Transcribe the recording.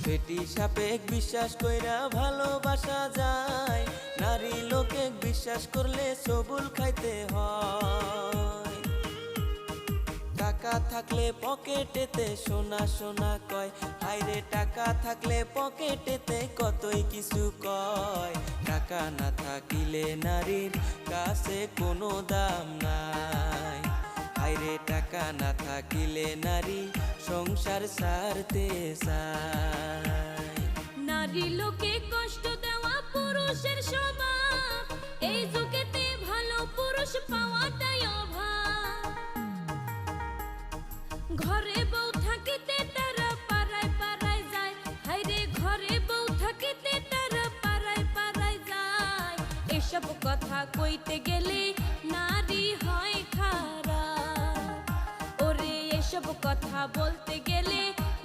পেটি সাপেক বিশ্বাস কইরা ভালোবাসা যায়, নারী লোকে বিশ্বাস করলে সবুল খাইতে হয়। টাকা থাকলে পকেটেতে সোনা সোনা কয়, হায়রে টাকা থাকলে পকেটেতে কতই কিছু কয়। টাকা না থাকিলে নারীর কাছে কোনো দাম নাই, হায়রে টাকা না থাকিলে নারী সংসার ছাড়তে চায়। নারী লোকে কষ্ট দেওয়া পুরুষের স্বভাব, এই যুগেতে ভালো পুরুষ পাওয়াটাই অভাব। ঘরে বউ থাকিতে তারা পাড়ায় পাড়ায় যায়, হায়রে ঘরে বউ থাকিতে তারা পাড়ায় পাড়ায় যায়। এসব কথা কইতে গেলে নারী হয় খারাপ, ওরে এসব কথা বলতে গেলে